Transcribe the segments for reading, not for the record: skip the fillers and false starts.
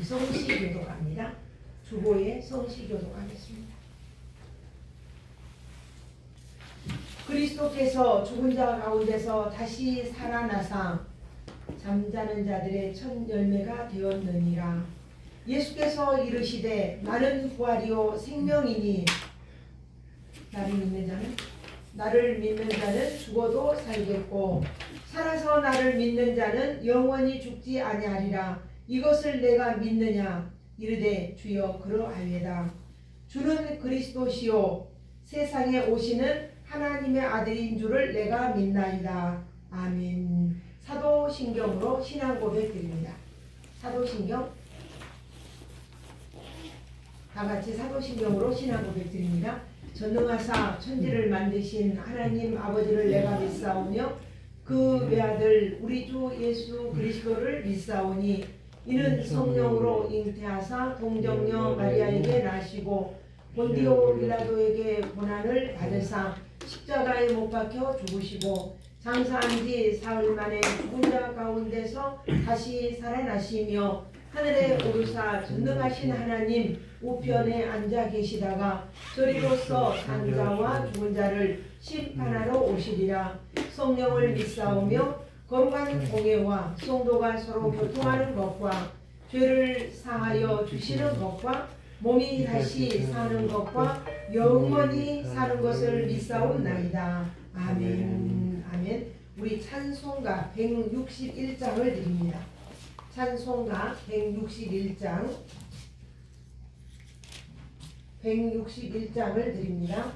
성시교독합니다. 주보에 성시교독하겠습니다. 그리스도께서 죽은 자 가운데서 다시 살아나사 잠자는 자들의 첫 열매가 되었느니라. 예수께서 이르시되 나는 부활이요 생명이니 나를 믿는 자는 죽어도 살겠고 살아서 나를 믿는 자는 영원히 죽지 아니하리라. 이것을 내가 믿느냐? 이르되 주여 그러하리이다. 주는 그리스도시요 세상에 오시는 하나님의 아들인 줄을 내가 믿나이다. 아멘. 사도신경으로 신앙 고백 드립니다. 사도신경 다같이 사도신경으로 신앙 고백 드립니다. 전능하사 천지를 만드신 하나님 아버지를 내가 믿사오며 그 외아들 우리 주 예수 그리스도를 믿사오니 이는 성령으로 잉태하사 동정녀 마리아에게 나시고 본디오 빌라도에게 고난을 받으사 십자가에 못 박혀 죽으시고 장사한 지 사흘 만에 죽은 자 가운데서 다시 살아나시며 하늘에 오르사 전능하신 하나님 우편에 앉아 계시다가 저리로서 산자와 죽은 자를 심판하러 오시리라. 성령을 믿사오며 거룩한 공예와 성도가 서로 교통하는 것과 죄를 사하여 주시는 것과 몸이 다시 사는 것과 영원히 사는 것을 믿사옵나이다. 아멘. 아멘. 우리 찬송가 161장을 드립니다. 찬송가 161장을 드립니다.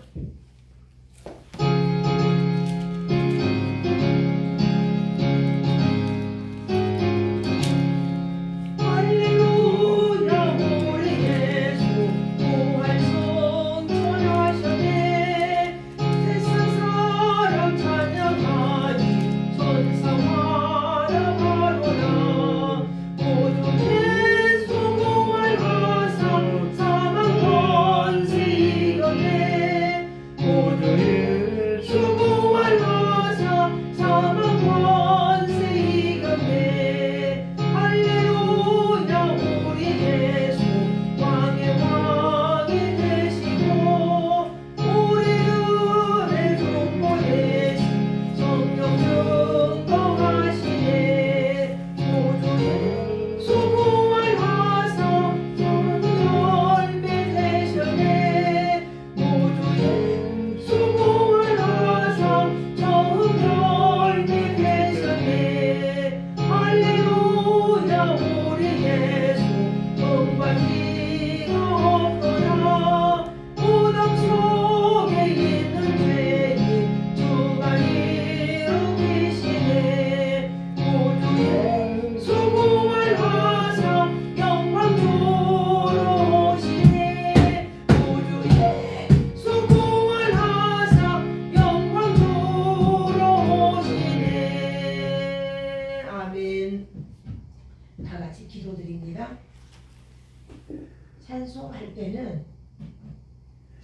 찬송할 때는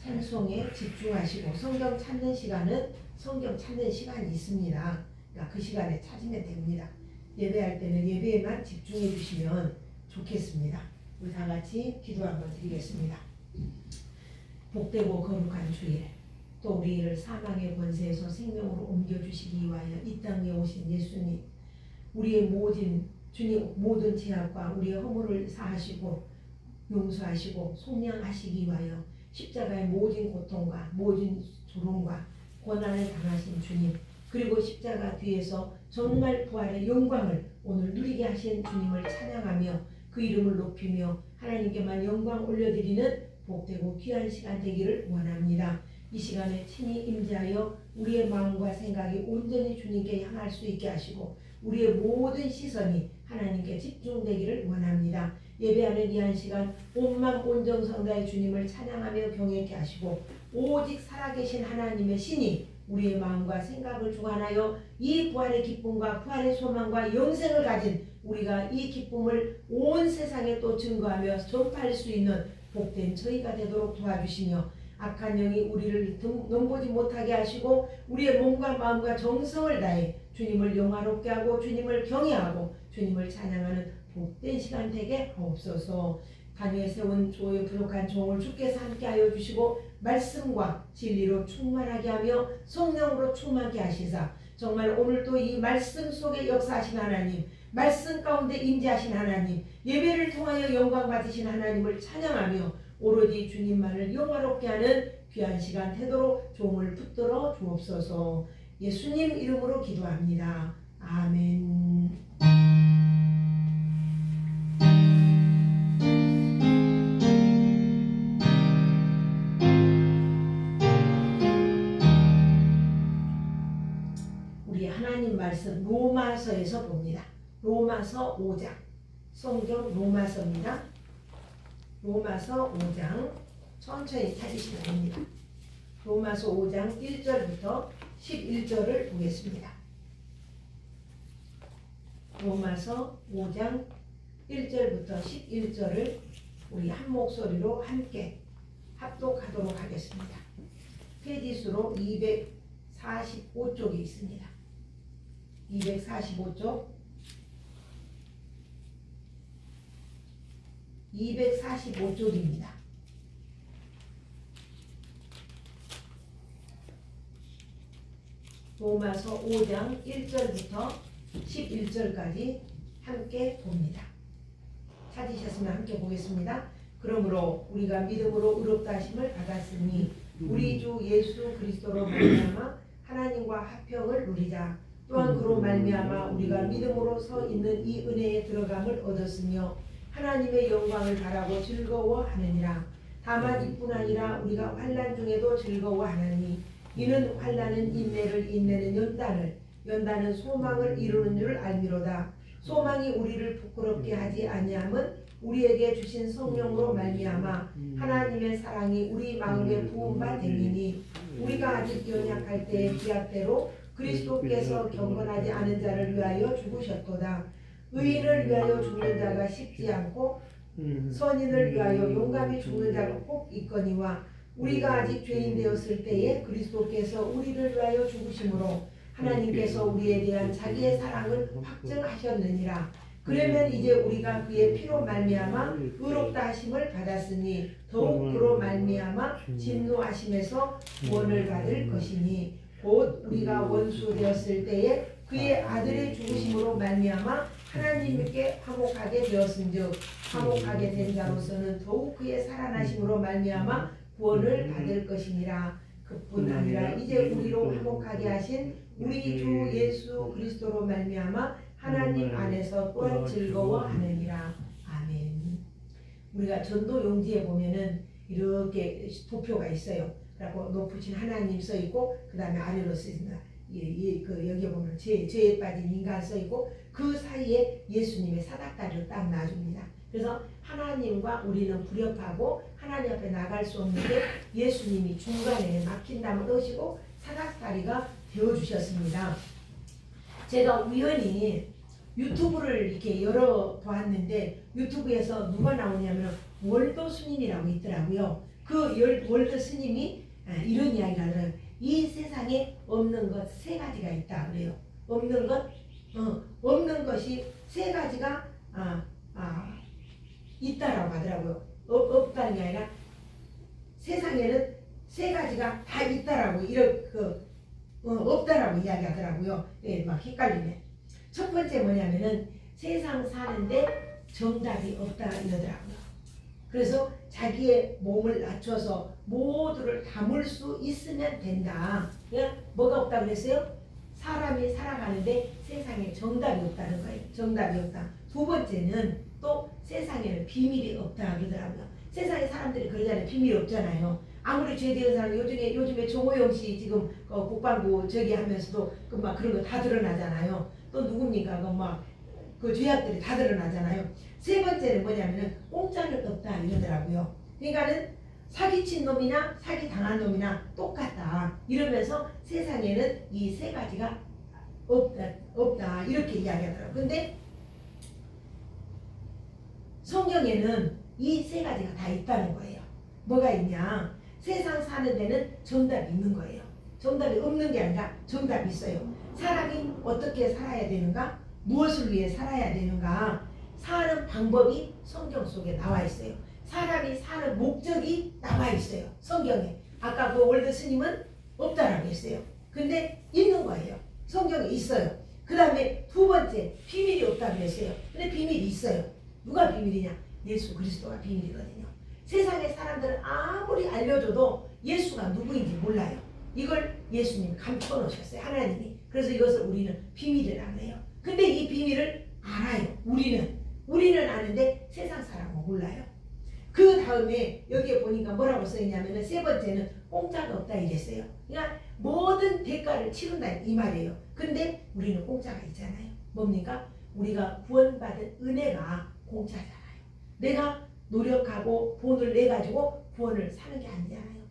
찬송에 집중하시고 성경 찾는 시간은 성경 찾는 시간이 있습니다. 그러니까 그 시간에 찾으면 됩니다. 예배할 때는 예배에만 집중해 주시면 좋겠습니다. 우리 다 같이 기도 한번 드리겠습니다. 복되고 거룩한 주일, 또 우리를 사망의 권세에서 생명으로 옮겨주시기 위하여 이 땅에 오신 예수님, 우리의 모든 죄악과 우리의 허물을 사하시고 용서하시고 속량하시기 위하여 십자가의 모든 고통과 모든 조롱과 고난을 당하신 주님, 그리고 십자가 뒤에서 정말 부활의 영광을 오늘 누리게 하신 주님을 찬양하며 그 이름을 높이며 하나님께만 영광 올려드리는 복되고 귀한 시간 되기를 원합니다. 이 시간에 친히 임재하여 우리의 마음과 생각이 온전히 주님께 향할 수 있게 하시고 우리의 모든 시선이 하나님께 집중되기를 원합니다. 예배하는 이 한 시간 온맘 온정성 다해 주님을 찬양하며 경외케 하시고 오직 살아계신 하나님의 신이 우리의 마음과 생각을 주관하여 이 부활의 기쁨과 부활의 소망과 영생을 가진 우리가 이 기쁨을 온 세상에 또 증거하며 전파할 수 있는 복된 저희가 되도록 도와주시며 악한 영이 우리를 넘보지 못하게 하시고 우리의 몸과 마음과 정성을 다해 주님을 영화롭게 하고 주님을 경외하고 주님을 찬양하는 복된 시간 되게 하옵소서. 단위에 세운 조에 부족한 종을 주께서 함께하여 주시고 말씀과 진리로 충만하게 하며 성령으로 충만케 하시사 정말 오늘도 이 말씀 속에 역사하신 하나님, 말씀 가운데 임재하신 하나님, 예배를 통하여 영광 받으신 하나님을 찬양하며 오로지 주님만을 영화롭게 하는 귀한 시간 되도록 종을 붙들어 주옵소서. 예수님 이름으로 기도합니다. 아멘. 우리 하나님 말씀 로마서에서 봅니다. 로마서 5장. 성경 로마서입니다. 로마서 5장 천천히 찾으시면 됩니다. 로마서 5장 1절부터 11절을 보겠습니다. 로마서 5장 1절부터 11절을 우리 한 목소리로 함께 합독하도록 하겠습니다. 페이지수로 245쪽에 있습니다. 245쪽 245쪽입니다. 로마서 5장 1절부터 11절까지 함께 봅니다. 찾으셨으면 함께 보겠습니다. 그러므로 우리가 믿음으로 의롭다 하심을 받았으니 우리 주 예수 그리스도로 말미암아 하나님과 화평을 누리자. 또한 그로 말미암아 우리가 믿음으로 서 있는 이 은혜에 들어감을 얻었으며 하나님의 영광을 바라고 즐거워하느니라. 다만 이뿐 아니라 우리가 환난 중에도 즐거워하나니 이는 환난은 인내를, 인내는 연단을, 연단은 소망을 이루는 줄 알미로다. 소망이 우리를 부끄럽게 하지 아니함은 우리에게 주신 성령으로 말미암아 하나님의 사랑이 우리 마음에 부은 바 되니니 우리가 아직 연약할 때의 기약대로 그리스도께서 경건하지 않은 자를 위하여 죽으셨도다. 의인을 위하여 죽는 자가 쉽지 않고 선인을 위하여 용감히 죽는 자가 꼭 있거니와 우리가 아직 죄인 되었을 때에 그리스도께서 우리를 위하여 죽으심으로 하나님께서 우리에 대한 자기의 사랑을 확증하셨느니라. 그러면 이제 우리가 그의 피로 말미암아 의롭다 하심을 받았으니 더욱 그로 말미암아 진노하심에서 구원을 받을 것이니 곧 우리가 원수 되었을 때에 그의 아들의 죽으심으로 말미암아 하나님께 화목하게 되었은즉 화목하게 된 자로서는 더욱 그의 살아나심으로 말미암아 구원을 받을 것이니라. 그뿐 아니라 이제 우리로 화목하게 하신 우리 주 예수 그리스도로 말미암아 하나님 안에서 또한 즐거워하느니라. 아멘. 우리가 전도 용지에 보면은 이렇게 도표가 있어요. 그리고 높으신 하나님 써 있고 그 다음에 아래로 써 있습니다. 여기 보면 죄에 빠진 인간 써 있고 그 사이에 예수님의 사닥다리를 딱 놔줍니다. 그래서 하나님과 우리는 불협하고 하나님 앞에 나갈 수 없는데 예수님이 중간에 막힌 담을 넣으시고 사닥다리가 되어주셨습니다. 제가 우연히 유튜브를 이렇게 열어보았는데 유튜브에서 누가 나오냐면 월도 스님이라고 있더라고요. 그 월도 스님이 이런 이야기를 하더라고요. 이 세상에 없는 것 세 가지가 있다 그래요. 없는 것이 세 가지가 있다라고 하더라고요. 없다는 게 아니라 세상에는 세 가지가 다 있다라고 없다라고 이야기하더라고요. 막 헷갈리네. 첫 번째 뭐냐면은 세상 사는데 정답이 없다 이러더라고요. 그래서 자기의 몸을 낮춰서 모두를 담을 수 있으면 된다. 뭐가 없다 그랬어요? 사람이 살아가는데 세상에 정답이 없다는 거예요. 정답이 없다. 두 번째는 또 세상에는 비밀이 없다 그러더라고요. 세상에 사람들이 그러잖아요. 비밀이 없잖아요. 아무리 죄지은 사람 요즘에 정호영 씨 지금 국방부 저기 하면서도 막 그런 거 다 드러나잖아요. 또 누굽니까? 그 죄악들이 다 드러나잖아요. 세 번째는 뭐냐면은 공짜는 없다 이러더라고요. 그러니까는 사기친 놈이나 사기 당한 놈이나 똑같다 이러면서 세상에는 이 세 가지가 없다 이렇게 이야기하더라고요. 근데 성경에는 이 세 가지가 다 있다는 거예요. 뭐가 있냐? 세상 사는 데는 정답이 있는 거예요. 정답이 없는 게 아니라 정답이 있어요. 사람이 어떻게 살아야 되는가? 무엇을 위해 살아야 되는가? 사는 방법이 성경 속에 나와 있어요. 사람이 사는 목적이 나와 있어요. 성경에. 아까 그 월드 스님은 없다라고 했어요. 근데 있는 거예요. 성경에 있어요. 그 다음에 두 번째, 비밀이 없다고 했어요. 근데 비밀이 있어요. 누가 비밀이냐? 예수 그리스도가 비밀이거든요. 세상의 사람들은 아무리 알려줘도 예수가 누구인지 몰라요. 이걸 예수님이 감춰놓으셨어요. 하나님이. 그래서 이것을 우리는 비밀이라고 해요. 근데 이 비밀을 알아요. 우리는 아는데 세상 사람은 몰라요. 그 다음에 여기에 보니까 뭐라고 써있냐면 세 번째는 공짜가 없다 이랬어요. 그러니까 모든 대가를 치른다 이 말이에요. 근데 우리는 공짜가 있잖아요. 뭡니까? 우리가 구원받은 은혜가 공짜잖아요. 내가 노력하고 돈을 내가지고 구원을 사는 게 아니잖아요.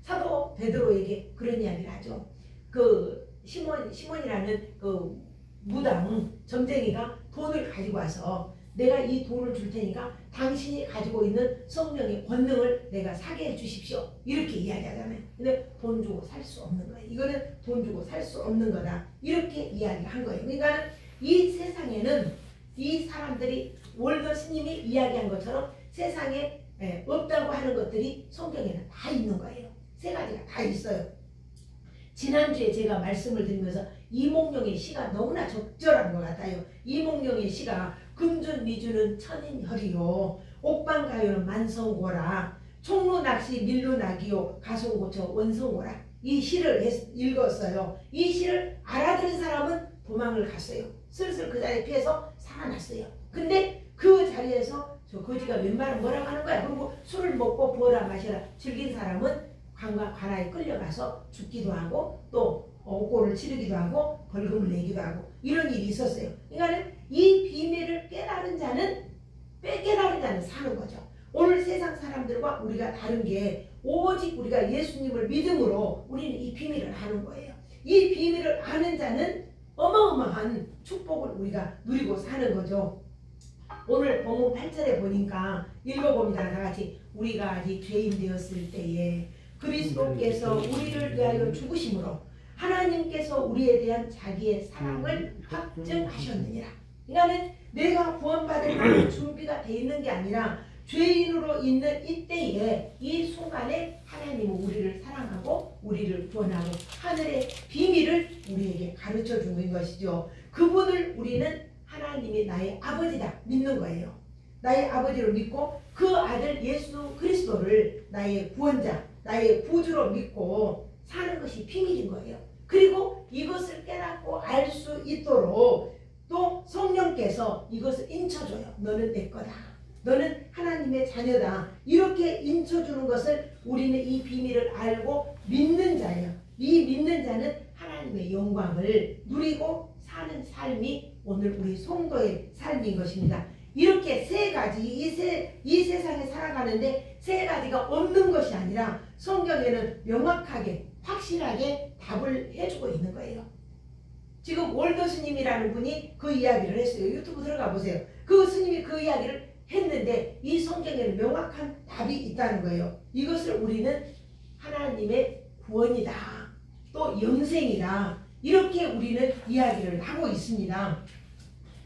사도 베드로에게 그런 이야기를 하죠. 그 시몬이라는 그 무당 점쟁이가 돈을 가지고 와서 내가 이 돈을 줄 테니까 당신이 가지고 있는 성령의 권능을 내가 사게 해 주십시오. 이렇게 이야기하잖아요. 근데 돈 주고 살 수 없는 거예요. 이거는 돈 주고 살 수 없는 거다. 이렇게 이야기를 한 거예요. 그러니까 이 세상에는 이 사람들이 월드 스님이 이야기한 것처럼 세상에 없다고 하는 것들이 성경에는 다 있는 거예요. 세 가지가 다 있어요. 지난주에 제가 말씀을 드리면서 이몽룡의 시가 너무나 적절한 것 같아요. 이몽룡의 시가 금준미주는 천인혈이요 옥방가요는 만성고라 총루낚시 밀루낚이요 가송고쳐 원성고라. 이 시를 읽었어요. 이 시를 알아들은 사람은 도망을 갔어요. 슬슬 그 자리에 피해서 살아났어요. 근데 그 자리에서 저 거지가 웬만하면 뭐라고 하는 거야. 그리고 술을 먹고 부어라 마시라 즐긴 사람은 관과 관아에 끌려가서 죽기도 하고 또 옥고를 치르기도 하고 벌금을 내기도 하고 이런 일이 있었어요. 그러니까 이 비밀을 깨달은 자는 사는 거죠. 오늘 세상 사람들과 우리가 다른 게 오직 우리가 예수님을 믿음으로 우리는 이 비밀을 아는 거예요. 이 비밀을 아는 자는 어마어마한 축복을 우리가 누리고 사는 거죠. 오늘 본문 8절에 보니까 읽어봅니다. 다같이 우리가 아직 죄인 되었을 때에 그리스도께서 우리를 위하여 죽으심으로 하나님께서 우리에 대한 자기의 사랑을 확증하셨느니라. 그러니까 내가 구원받을 만한 준비가 돼 있는 게 아니라 죄인으로 있는 이때에 이 순간에 하나님은 우리를 사랑하고 우리를 구원하고 하늘의 비밀을 우리에게 가르쳐 주는 것이죠. 그분을 우리는 하나님이 나의 아버지다 믿는 거예요. 나의 아버지로 믿고 그 아들 예수 그리스도를 나의 구원자 나의 구주로 믿고 사는 것이 비밀인 거예요. 그리고 이것을 깨닫고 알 수 있도록 또 성령께서 이것을 인쳐줘요. 너는 내 거다. 너는 하나님의 자녀다. 이렇게 인쳐주는 것을 우리는 이 비밀을 알고 믿는 자예요. 이 믿는 자는 하나님의 영광을 누리고 사는 삶이 오늘 우리 성도의 삶인 것입니다. 이렇게 세 가지 이 세상에 살아가는데 세 가지가 없는 것이 아니라 성경에는 명확하게 확실하게 답을 해주고 있는 거예요. 지금 월더 스님이라는 분이 그 이야기를 했어요. 유튜브 들어가 보세요. 그 스님이 그 이야기를 했는데 이 성경에는 명확한 답이 있다는 거예요. 이것을 우리는 하나님의 구원이다. 또 영생이다. 이렇게 우리는 이야기를 하고 있습니다.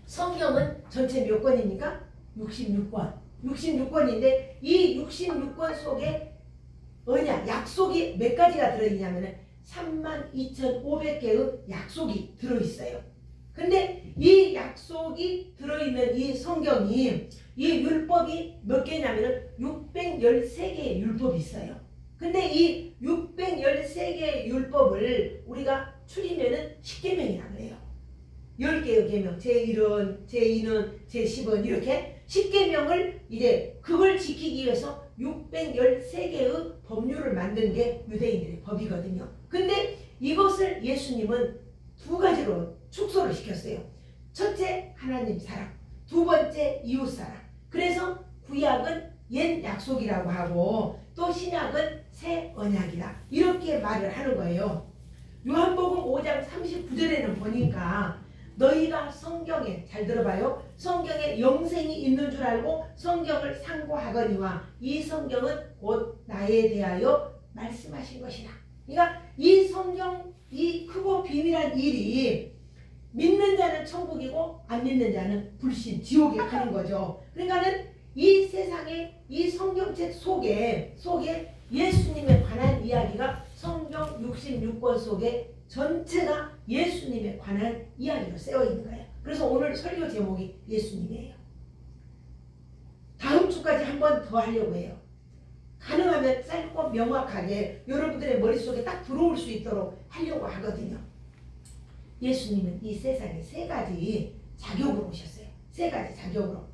성경은 전체 몇 권입니까? 66권. 66권인데 이 66권 속에 언약, 약속이 몇 가지가 들어있냐면 32,500개의 약속이 들어있어요. 근데 이 약속이 들어있는 이 성경이 이 율법이 몇 개냐면 613개의 율법이 있어요. 근데 이 613개의 율법을 우리가 추리면은 10계명이라고 해요. 10개의 계명, 제1은, 제2는, 제10은 이렇게 10계명을 이제 그걸 지키기 위해서 613개의 법률을 만든 게 유대인들의 법이거든요. 근데 이것을 예수님은 두 가지로 축소를 시켰어요. 첫째, 하나님 사랑. 두 번째, 이웃 사랑. 그래서 구약은 옛 약속이라고 하고 또 신약은 새 언약이다. 이렇게 말을 하는 거예요. 요한복음 5장 39절에는 보니까 너희가 성경에 잘 들어봐요. 성경에 영생이 있는 줄 알고 성경을 상고하거니와 이 성경은 곧 나에 대하여 말씀하신 것이다. 그러니까 이 성경 이 크고 비밀한 일이 믿는 자는 천국이고 안 믿는 자는 불신, 지옥에 가는 거죠. 그러니까는 이 세상의 이 성경책 속에 예수님에 관한 이야기가 성경 66권 속에 전체가 예수님에 관한 이야기로 쓰여 있는 거예요. 그래서 오늘 설교 제목이 예수님이에요. 다음 주까지 한 번 더 하려고 해요. 가능하면 짧고 명확하게 여러분들의 머릿속에 딱 들어올 수 있도록 하려고 하거든요. 예수님은 이 세상에 세 가지 자격으로 오셨어요. 세 가지 자격으로.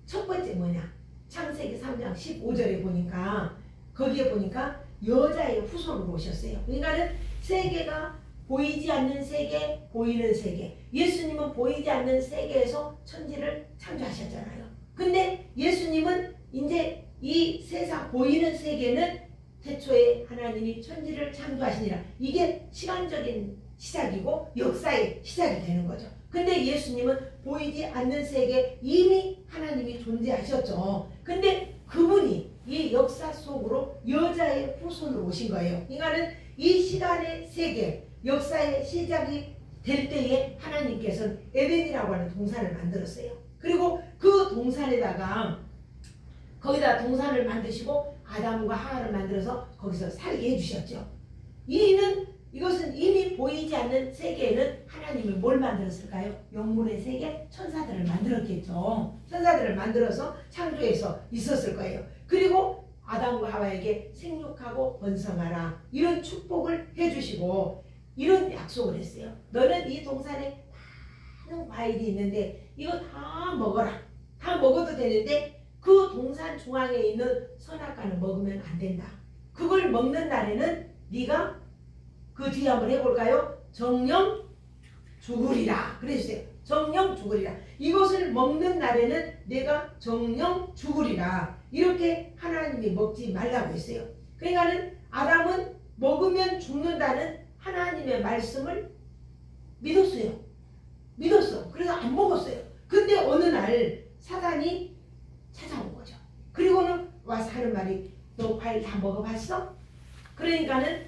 첫 번째 뭐냐? 창세기 3장 15절에 보니까 거기에 보니까 여자의 후손으로 오셨어요. 그러니까는 세계가 보이지 않는 세계, 보이는 세계. 예수님은 보이지 않는 세계에서 천지를 창조하셨잖아요. 근데 예수님은 이제 이 세상 보이는 세계는 태초에 하나님이 천지를 창조하시니라. 이게 시간적인 시작이고 역사의 시작이 되는 거죠. 근데 예수님은 보이지 않는 세계 이미 하나님이 존재하셨죠. 근데 그분이 이 역사 속으로 여자의 후손으로 오신 거예요. 그러니까는 이 시간의 세계, 역사의 시작이 될 때에 하나님께서는 에덴이라고 하는 동산을 만들었어요. 그리고 그 동산에다가 거기다 동산을 만드시고 아담과 하와를 만들어서 거기서 살게 해주셨죠. 이것은 이미 보이지 않는 세계에는 하나님이 뭘 만들었을까요? 영문의 세계, 천사들을 만들었겠죠. 천사들을 만들어서 창조해서 있었을 거예요. 그리고 아담과 하와에게 생육하고 번성하라 이런 축복을 해주시고 이런 약속을 했어요. 너는 이 동산에 많은 과일이 있는데 이거 다 먹어라. 다 먹어도 되는데 그 동산 중앙에 있는 선악과는 먹으면 안 된다. 그걸 먹는 날에는 네가 그 뒤에 한번 해볼까요? 정령 죽으리라. 그래주세요. 정령 죽으리라. 이것을 먹는 날에는 내가 정령 죽으리라. 이렇게 하나님이 먹지 말라고 했어요. 그러니까는 아담은 먹으면 죽는다는 하나님의 말씀을 믿었어요. 믿었어. 그래서 안 먹었어요. 근데 어느 날 사단이 찾아온 거죠. 그리고는 와서 하는 말이 너 과일 다 먹어봤어? 그러니까는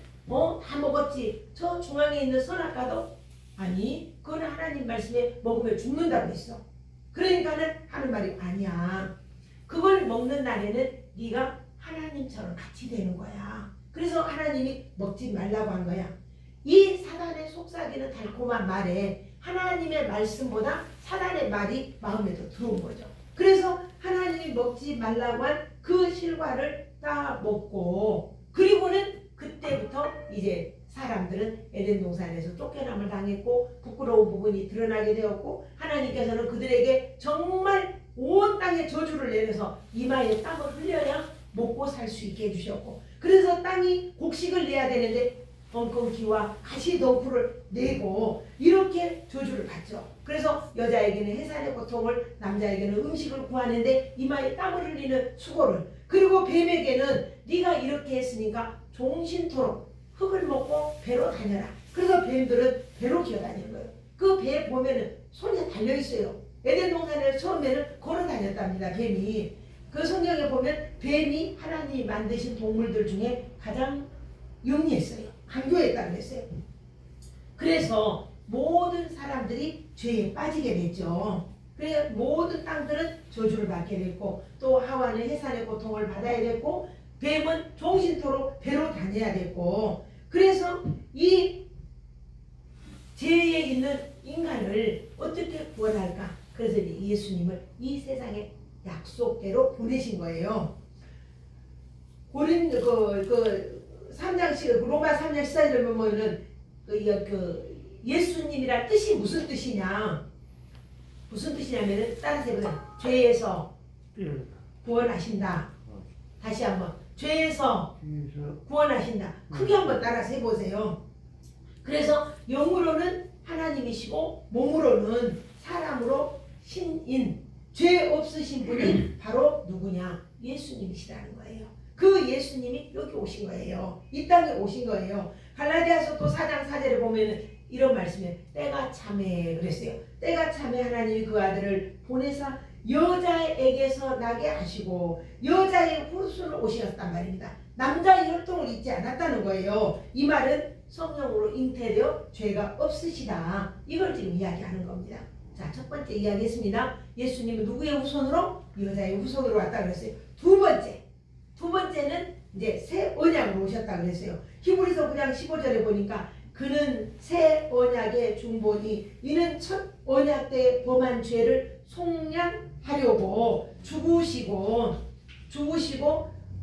다 먹었지. 저 중앙에 있는 선악과도 아니 그거는 하나님 말씀에 먹으면 죽는다고 했어. 그러니까는 하는 말이 아니야. 그걸 먹는 날에는 네가 하나님처럼 같이 되는 거야. 그래서 하나님이 먹지 말라고 한 거야. 이 사단의 속삭이는 달콤한 말에 하나님의 말씀보다 사단의 말이 마음에 더 들어온 거죠. 그래서 하나님이 먹지 말라고 한 그 실과를 다 먹고 그리고는 그때부터 이제 사람들은 에덴 동산에서 쫓겨남을 당했고 부끄러운 부분이 드러나게 되었고 하나님께서는 그들에게 정말 온 땅에 저주를 내려서 이마에 땀을 흘려야 먹고 살 수 있게 해주셨고 그래서 땅이 곡식을 내야 되는데 엉겅퀴와 가시덩굴을 내고 이렇게 저주를 받죠. 그래서 여자에게는 해산의 고통을 남자에게는 음식을 구하는데 이마에 땀을 흘리는 수고를 그리고 뱀에게는 네가 이렇게 했으니까 종신토록 흙을 먹고 배로 다녀라. 그래서 뱀들은 배로 기어다니는 거예요. 그 배 보면은 손에 달려있어요. 에덴 동산에서 처음에는 걸어 다녔답니다. 뱀이. 그 성경에 보면 뱀이 하나님이 만드신 동물들 중에 가장 영리했어요. 강교했다고 했어요. 그래서 모든 사람들이 죄에 빠지게 됐죠. 그래서 모든 땅들은 저주를 받게 됐고 또 하와는 해산의 고통을 받아야 됐고 뱀은 종신토록 배로 다녀야 됐고 그래서 이 죄에 있는 인간을 어떻게 구원할까? 그래서 예수님을 이 세상에 약속대로 보내신 거예요. 고린 3장 로마 3장 14절에 보면은 예수님이란 뜻이 무슨 뜻이냐? 무슨 뜻이냐면은 따라서 해보세요. 죄에서 구원하신다. 다시 한번 죄에서 구원하신다. 크게 한번 따라서 해보세요. 그래서 영으로는 하나님이시고 몸으로는 사람으로 신인 죄 없으신 분이 바로 누구냐? 예수님이시라는 거예요. 그 예수님이 여기 오신 거예요. 이 땅에 오신 거예요. 갈라디아서 또 4장 4절에 보면 이런 말씀이에요. 때가 참에 그랬어요. 때가 참에 하나님이 그 아들을 보내사 여자에게서 나게 하시고 여자의 후손을 오셨단 말입니다. 남자의 혈통을 잊지 않았다는 거예요. 이 말은 성령으로 잉태되어 죄가 없으시다. 이걸 지금 이야기하는 겁니다. 자, 첫 번째 이야기했습니다. 예수님은 누구의 후손으로? 여자의 후손으로 왔다 그랬어요. 두 번째는 이제 새 언약으로 오셨다 그랬어요. 히브리서 9장 15절에 보니까 그는 새 언약의 중보니 이는 첫 언약 때 범한 죄를 속량하려고 죽으시고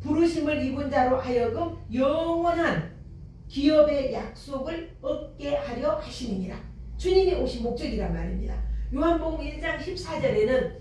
부르심을 입은 자로 하여금 영원한 기업의 약속을 얻게 하려 하심이니라. 주님이 오신 목적이란 말입니다. 요한복음 1장 14절에는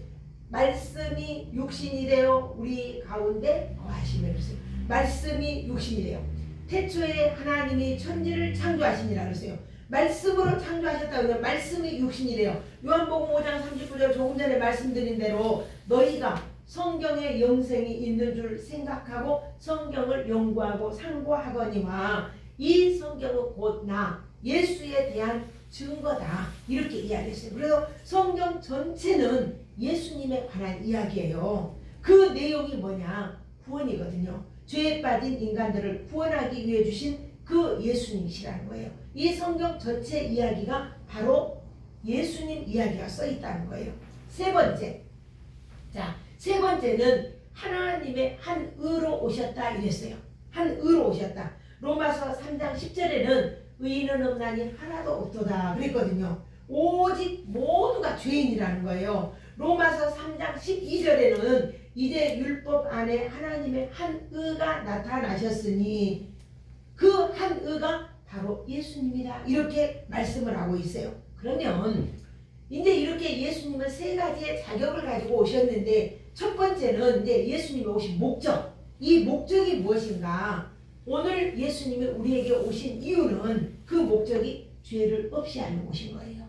말씀이 육신이 되어 우리 가운데 거하시며 그랬어요. 말씀이 육신이 되어 태초에 하나님이 천지를 창조하시니라 그랬어요. 말씀으로 창조하셨다 그러면 말씀이 육신이 되어 요한복음 5장 39절 조금 전에 말씀드린 대로 너희가 성경에 영생이 있는 줄 생각하고 성경을 연구하고 상고하거니와 이 성경은 곧 나 예수에 대한 증거다. 이렇게 이야기했어요. 그래서 성경 전체는 예수님에 관한 이야기예요. 그 내용이 뭐냐? 구원이거든요. 죄에 빠진 인간들을 구원하기 위해 주신 그 예수님이시라는 거예요. 이 성경 전체 이야기가 바로 예수님 이야기가 써 있다는 거예요. 세 번째는 하나님의 한 의로 오셨다 이랬어요. 한 의로 오셨다. 로마서 3장 10절에는 의인은 없나니 하나도 없도다 그랬거든요. 오직 모두가 죄인이라는 거예요. 로마서 3장 12절에는 이제 율법 안에 하나님의 한 의가 나타나셨으니 그 한 의가 바로 예수님이다. 이렇게 말씀을 하고 있어요. 그러면 이제 이렇게 예수님은 세 가지의 자격을 가지고 오셨는데 첫 번째는 이제 예수님이 오신 목적. 이 목적이 무엇인가? 오늘 예수님이 우리에게 오신 이유는 그 목적이 죄를 없이 하러 오신 거예요.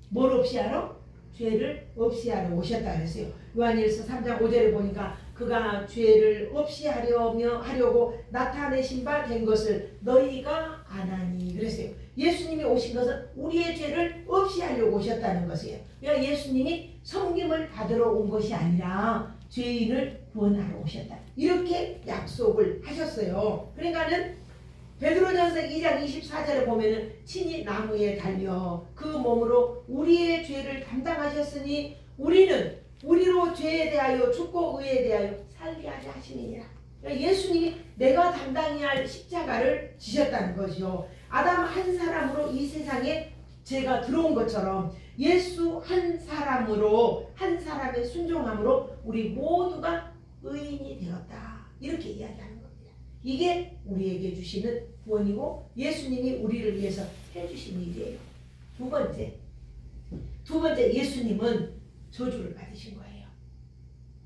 뭘 없이 하러? 죄를 없이 하러 오셨다 그랬어요. 요한일서 3장 5절에 보니까 그가 죄를 없이 하려고 나타내신 바 된 것을 너희가 아나니 그랬어요. 예수님이 오신 것은 우리의 죄를 없이 하려고 오셨다는 것이에요. 그러니까 예수님이 섬김을 받으러 온 것이 아니라 죄인을 구원하러 오셨다. 이렇게 약속을 하셨어요. 그러니까는 베드로전서 2장 24절에 보면은 친히 나무에 달려 그 몸으로 우리의 죄를 담당하셨으니 우리는 우리로 죄에 대하여 죽고 의에 대하여 살게 하자 하시니라. 그러니까 예수님이 내가 담당해야 할 십자가를 지셨다는 것이요. 아담 한 사람으로 이 세상에 죄가 들어온 것처럼 예수 한 사람으로 한 사람의 순종함으로 우리 모두가 의인이 되었다. 이렇게 이야기하는 겁니다. 이게 우리에게 주시는 구원이고 예수님이 우리를 위해서 해주신 일이에요. 두 번째 예수님은 저주를 받으신 거예요.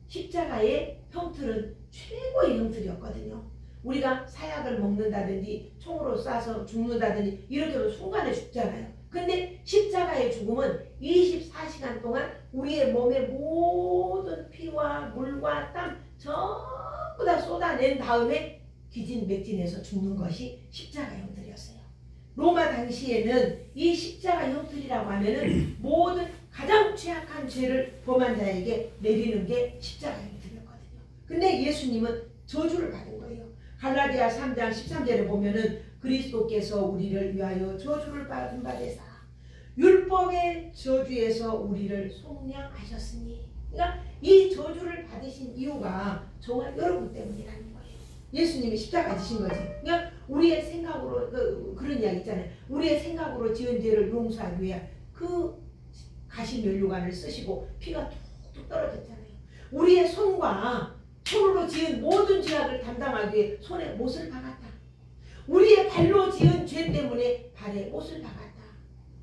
십자가의 형틀은 최고의 형틀이었거든요. 우리가 사약을 먹는다든지 총으로 쏴서 죽는다든지 이렇게 하면 순간에 죽잖아요. 근데 십자가의 죽음은 24시간 동안 우리의 몸의 모든 피와 물과 땀 전부 다 쏟아낸 다음에 기진맥진해서 죽는 것이 십자가 형틀이었어요. 로마 당시에는 이 십자가 형틀이라고 하면은 모든 가장 취약한 죄를 범한 자에게 내리는 게 십자가 형틀이었거든요. 근데 예수님은 저주를 받은 거예요. 갈라디아 3장 13절에 보면은 그리스도께서 우리를 위하여 저주를 받은 바 되사 율법의 저주에서 우리를 속량하셨으니. 그러니까 이 저주를 받으신 이유가 정말 여러분 때문이라는 거예요. 예수님이 십자가 지신 거지. 그러니까 우리의 생각으로 그런 이야기 있잖아요. 우리의 생각으로 지은 죄를 용서하기 위해 그 가시면류관을 쓰시고 피가 툭툭 떨어졌잖아요. 우리의 손으로 지은 모든 죄악을 담당하기 위해 손에 못을 박았다. 우리의 발로 지은 죄 때문에 발에 못을 박았다.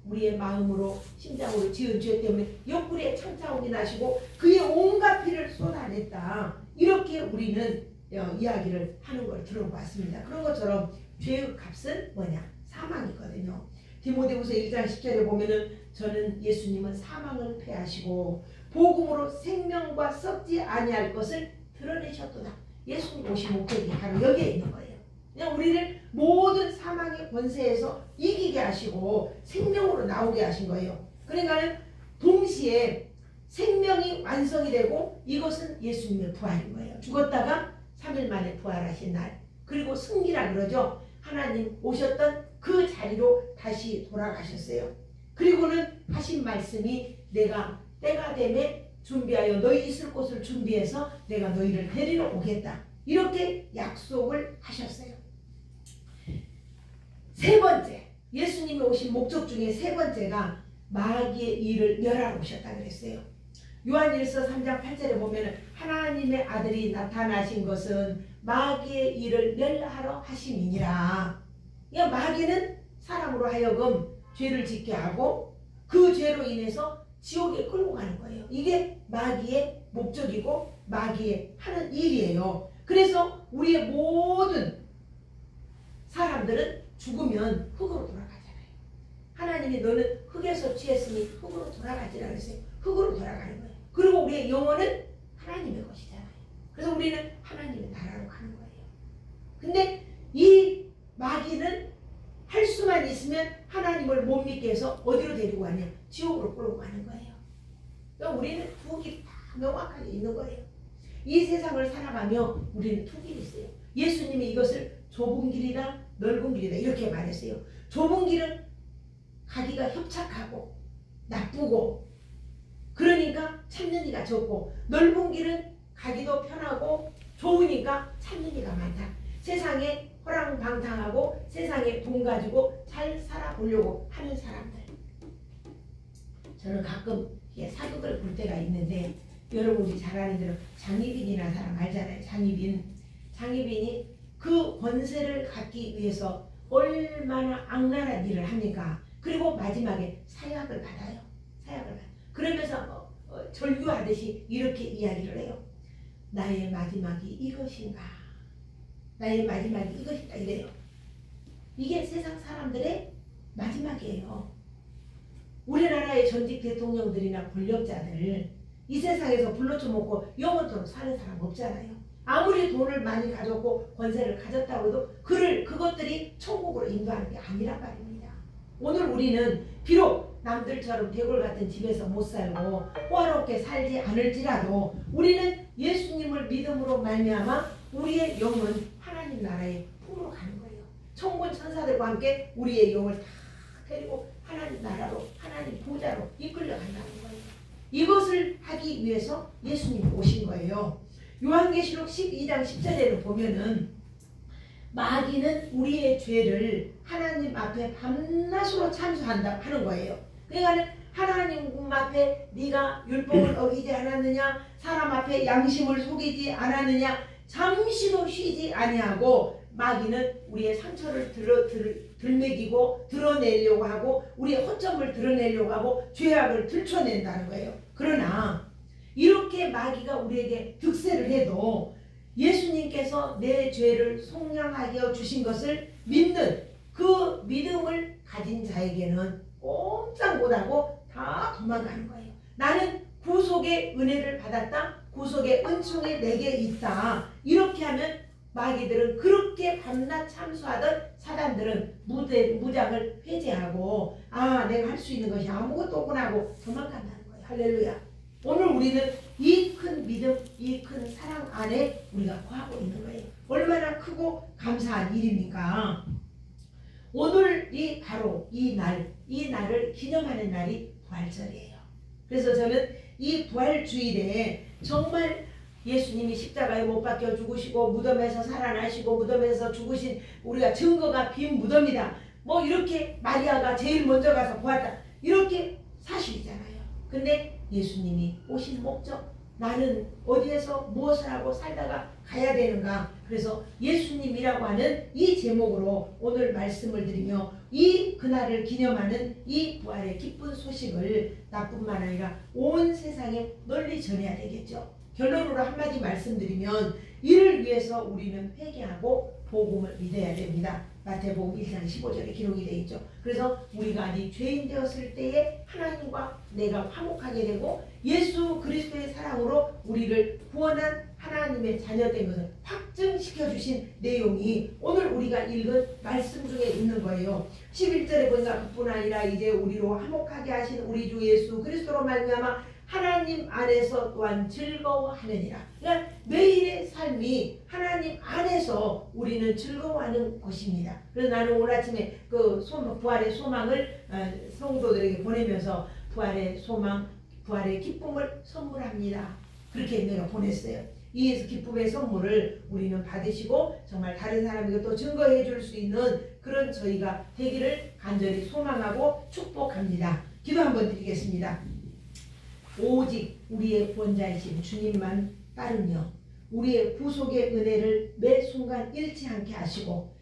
우리의 마음으로 심장으로 지은 죄 때문에 옆구리에 창자국이 나시고 그의 온갖 피를 쏟아냈다. 이렇게 우리는 이야기를 하는 걸 들어봤습니다. 그런 것처럼 죄의 값은 뭐냐? 사망이거든요. 디모데후서 1장 10절에 보면은 저는 예수님은 사망을 패하시고 복음으로 생명과 썩지 아니할 것을 드러내셨도다. 예수님 오신 목적이 바로 여기에 있는 거예요. 그냥 우리를 모든 사망의 권세에서 이기게 하시고 생명으로 나오게 하신 거예요. 그러니까 동시에 생명이 완성이 되고 이것은 예수님의 부활인 거예요. 죽었다가 3일 만에 부활하신 날. 그리고 승리라 그러죠. 하나님 오셨던 그 자리로 다시 돌아가셨어요. 그리고는 하신 말씀이 내가 때가 되면 준비하여 너희 있을 곳을 준비해서 내가 너희를 데리러 오겠다. 이렇게 약속을 하셨어요. 세 번째, 예수님이 오신 목적 중에 세 번째가 마귀의 일을 멸하러 오셨다 그랬어요. 요한일서 3장 8절에 보면 하나님의 아들이 나타나신 것은 마귀의 일을 멸하러 하심이니라. 마귀는 사람으로 하여금 죄를 짓게 하고 그 죄로 인해서 지옥에 끌고 가는 거예요. 이게 마귀의 목적이고 마귀의 하는 일이에요. 그래서 우리의 모든 사람들은 죽으면 흙으로 돌아가잖아요. 하나님이 너는 흙에서 취했으니 흙으로 돌아가지라 그랬어요. 흙으로 돌아가는 거예요. 그리고 우리의 영혼은 하나님의 것이잖아요. 그래서 우리는 하나님의 나라로 가는 거예요. 근데 이 마귀는 할 수만 있으면 하나님을 못 믿게 해서 어디로 데리고 가냐? 지옥으로 끌고 가는 거예요. 그러니까 우리는 두 길이 다 명확하게 있는 거예요. 이 세상을 살아가며 우리는 두 길이 있어요. 예수님이 이것을 좁은 길이다 넓은 길이다 이렇게 말했어요. 좁은 길은 가기가 협착하고 나쁘고 그러니까 찾는 이가 적고, 넓은 길은 가기도 편하고 좋으니까 찾는 이가 많다. 세상에 허랑방탕하고 세상에 돈 가지고 잘 살아보려고 하는 사람들. 저는 가끔 사극을 볼 때가 있는데, 여러분이 잘 아는 대로 장희빈이라는 사람 알잖아요. 장희빈이 그 권세를 갖기 위해서 얼마나 악랄한 일을 합니까? 그리고 마지막에 사약을 받아요. 그러면서 절규하듯이 이렇게 이야기를 해요. 나의 마지막이 이것인가? 나의 마지막이 이것인가? 이래요. 이게 세상 사람들의 마지막이에요. 우리나라의 전직 대통령들이나 권력자들, 이 세상에서 불러쳐먹고 영원토록 사는 사람 없잖아요. 아무리 돈을 많이 가졌고 권세를 가졌다고 해도 그것들이 천국으로 인도하는 게 아니란 말입니다. 오늘 우리는 비록 남들처럼 대골 같은 집에서 못 살고 호화롭게 살지 않을지라도 우리는 예수님을 믿음으로 말미암아 우리의 영은 하나님 나라의 품으로 가는 거예요. 천군 천사들과 함께 우리의 영을 다 데리고 하나님 나라로, 하나님 보좌로 이끌려 간다는 거예요. 이것을 하기 위해서 예수님이 오신 거예요. 요한계시록 12장 10절에는 보면은 마귀는 우리의 죄를 하나님 앞에 밤낮으로 참수한다 하는 거예요. 그러니까 하나님 앞에 네가 율법을 어기지 않았느냐, 사람 앞에 양심을 속이지 않았느냐, 잠시도 쉬지 아니하고 마귀는 우리의 상처를 들먹이고 드러내려고 하고 우리의 허점을 드러내려고 하고 죄악을 들춰낸다는 거예요. 그러나 이렇게 마귀가 우리에게 득세를 해도 예수님께서 내 죄를 속량하게 하여 주신 것을 믿는 그 믿음을 가진 자에게는 꼼짝 못하고 다 도망가는 거예요. 나는 구속의 은혜를 받았다. 구속의 은총이 내게 있다. 이렇게 하면 마귀들은, 그렇게 밤낮 참수하던 사단들은 무장을 회개하고 내가 할 수 있는 것이 아무것도 없구나 하고 도망간다는 거예요. 할렐루야. 오늘 우리는 이 큰 믿음, 이 큰 사랑 안에 우리가 거하고 있는 거예요. 얼마나 크고 감사한 일입니까? 오늘이 바로 이 날을 기념하는 날이 부활절이에요. 그래서 저는 이 부활주일에 정말 예수님이 십자가에 못 박혀 죽으시고 무덤에서 살아나시고 무덤에서 죽으신 우리가 증거가 빈 무덤이다. 뭐 이렇게 마리아가 제일 먼저 가서 보았다. 이렇게 사실이잖아요. 근데 예수님이 오신 목적, 나는 어디에서 무엇을 하고 살다가 가야 되는가. 그래서 예수님이라고 하는 이 제목으로 오늘 말씀을 드리며 이 그날을 기념하는 이 부활의 기쁜 소식을 나뿐만 아니라 온 세상에 널리 전해야 되겠죠. 결론으로 한마디 말씀드리면 이를 위해서 우리는 회개하고 복음을 믿어야 됩니다. 마태복음 1장 15절에 기록이 되어 있죠. 그래서 우리가 아직 죄인 되었을 때에 하나님과 내가 화목하게 되고 예수 그리스도의 사랑으로 우리를 구원한 하나님의 자녀된 것을 확증시켜 주신 내용이 오늘 우리가 읽은 말씀 중에 있는 거예요. 11절에 보니까 그뿐 아니라 이제 우리로 화목하게 하신 우리 주 예수 그리스도로 말미암아 하나님 안에서 또한 즐거워하느니라. 그러니까 매일의 삶이 하나님 안에서 우리는 즐거워하는 것입니다. 그래서 나는 오늘 아침에 그 부활의 소망을 성도들에게 보내면서 부활의 소망, 부활의 기쁨을 선물합니다. 그렇게 내가 보냈어요. 이 기쁨의 선물을 우리는 받으시고 정말 다른 사람에게 또 증거해 줄 수 있는 그런 저희가 되기를 간절히 소망하고 축복합니다. 기도 한번 드리겠습니다. 오직 우리의 구원자이신 주님만 따르며 우리의 구속의 은혜를 매 순간 잃지 않게 하시고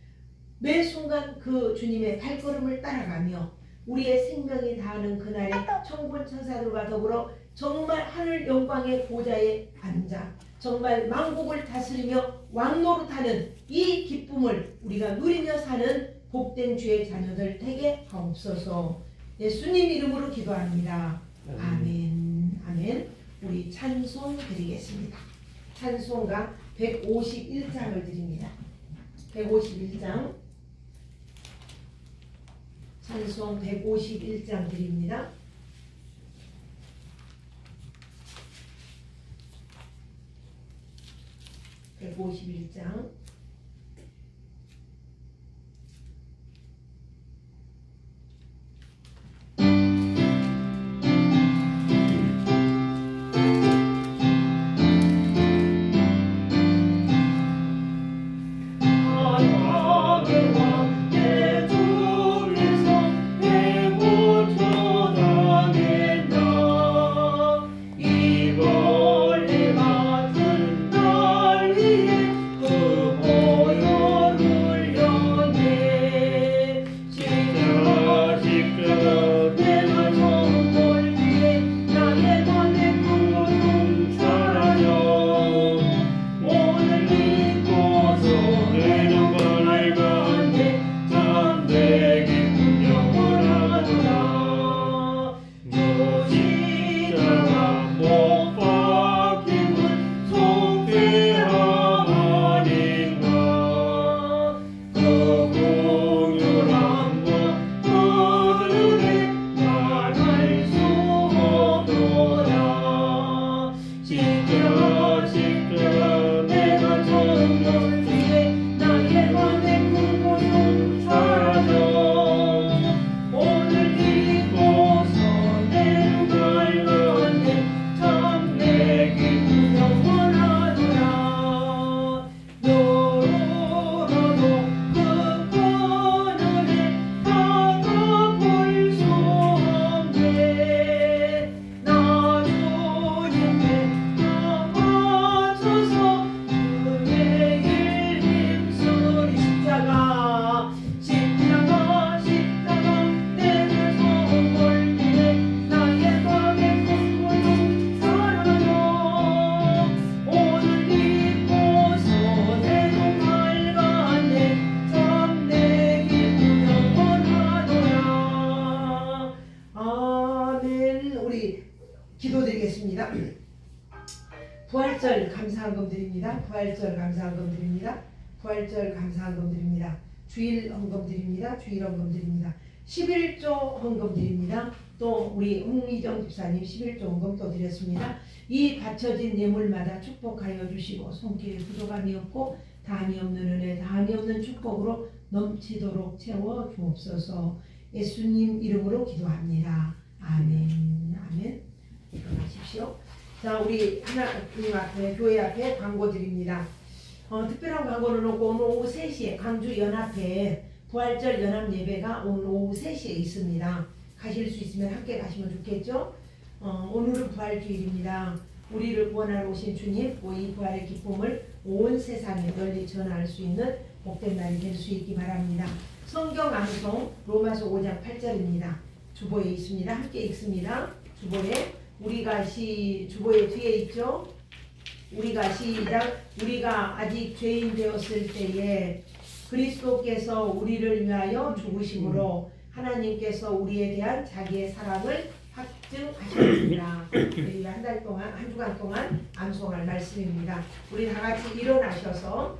매 순간 그 주님의 발걸음을 따라가며 우리의 생명이 다하는 그날에 천군 천사들과 더불어 정말 하늘 영광의 보좌에 앉아 정말 만국을 다스리며 왕노릇하는 이 기쁨을 우리가 누리며 사는 복된 주의 자녀들 되게 하옵소서. 예수님 이름으로 기도합니다. 아멘. 아멘. 우리 찬송 드리겠습니다. 찬송가 151장을 드립니다. 151장. 찬송 151장 드립니다. 네, 151장. 기도드리겠습니다. 부활절 감사헌금 드립니다. 부활절 감사헌금 드립니다. 부활절 감사헌금 드립니다. 주일 헌금 드립니다. 주일 헌금 드립니다. 11조 헌금 드립니다. 또 우리 홍미정 집사님 11조 헌금 또 드렸습니다. 이 바쳐진 예물마다 축복하여 주시고 손길에 부족함이 없고 다함이 없는 은혜, 다함이 없는 축복으로 넘치도록 채워 주옵소서. 예수님 이름으로 기도합니다. 아멘. 아멘. 일어나십시오. 자, 우리 하나님 앞에, 교회 앞에 광고 드립니다. 특별한 광고는 없고 오늘 오후 3시에 광주 연합회 부활절 연합 예배가 오늘 오후 3시에 있습니다. 가실 수 있으면 함께 가시면 좋겠죠? 오늘은 부활주일입니다. 우리를 구원하러 오신 주님, 이 부활의 기쁨을 온 세상에 널리 전할 수 있는 복된 날이 될 수 있기 바랍니다. 성경 암송 로마서 5장 8절입니다. 주보에 있습니다. 함께 읽습니다. 주보에 주보에 뒤에 있죠? 우리가 시작. 우리가 아직 죄인 되었을 때에 그리스도께서 우리를 위하여 죽으심으로 하나님께서 우리에 대한 자기의 사랑을 확증하셨습니다. 우리가 한 주간 동안 암송할 말씀입니다. 우리 다 같이 일어나셔서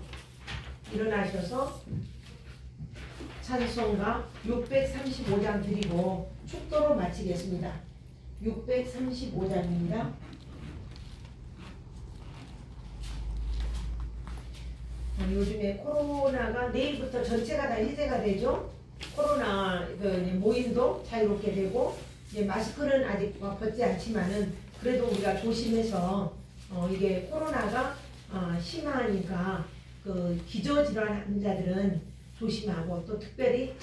찬송가 635장 드리고 축도로 마치겠습니다. 635장입니다. 요즘에 코로나가 내일부터 전체가 다 해제가 되죠. 코로나 모임도 자유롭게 되고 이제 마스크는 아직 벗지 않지만은 그래도 우리가 조심해서 이게 코로나가 심하니까 그 기저질환 환자들은 조심하고 또 특별히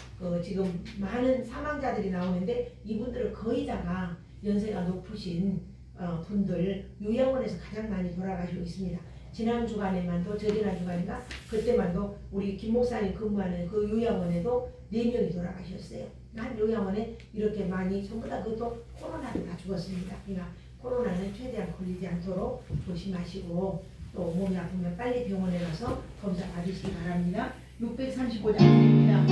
지금 많은 사망자들이 나오는데 이분들은 거의 다가 연세가 높으신 분들 요양원에서 가장 많이 돌아가시고 있습니다. 지난 주간에만도 저지난 주간인가 그때만도 우리 김 목사님 근무하는 그 요양원에도 4명이 돌아가셨어요. 한 요양원에 이렇게 많이 전부 다 그것도 코로나로 다 죽었습니다. 그러니까 코로나는 최대한 걸리지 않도록 조심하시고 또 몸이 아프면 빨리 병원에 가서 검사 받으시기 바랍니다. 635장입니다.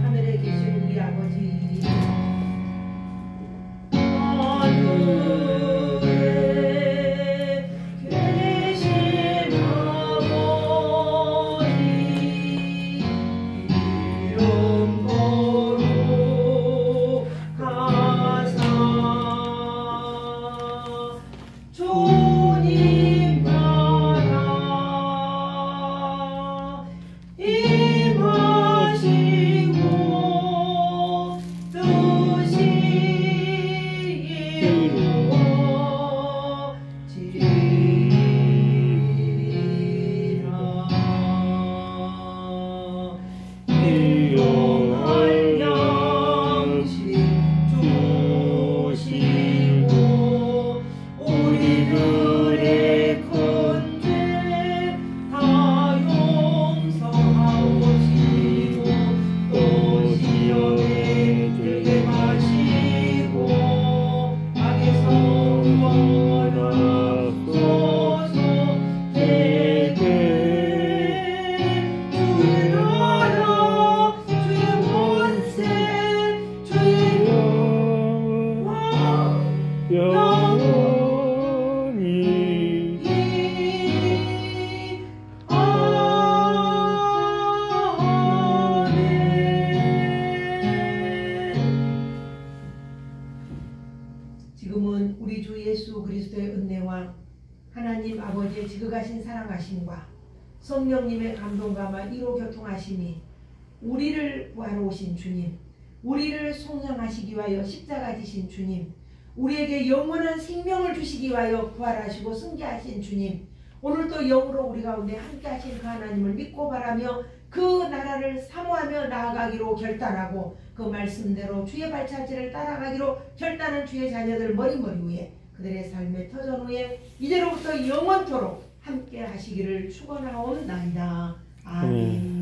하늘에 계신 우리 아버지 지금은 우리 주 예수 그리스도의 은혜와 하나님 아버지의 지극하신 사랑하심과 성령님의 감동감화 1호 교통하심이 우리를 구하러 오신 주님, 우리를 속량하시기 위하여 십자가 지신 주님, 우리에게 영원한 생명을 주시기 위하여 부활하시고 승계하신 주님, 오늘도 영으로 우리 가운데 함께 하신 그 하나님을 믿고 바라며 그 나라를 사모하며 나아가기로 결단하고 그 말씀대로 주의 발자취를 따라가기로 결단한 주의 자녀들 머리머리 위에 그들의 삶의 터전 위에 이제로부터 영원토록 함께 하시기를 축원하옵나이다. 아멘.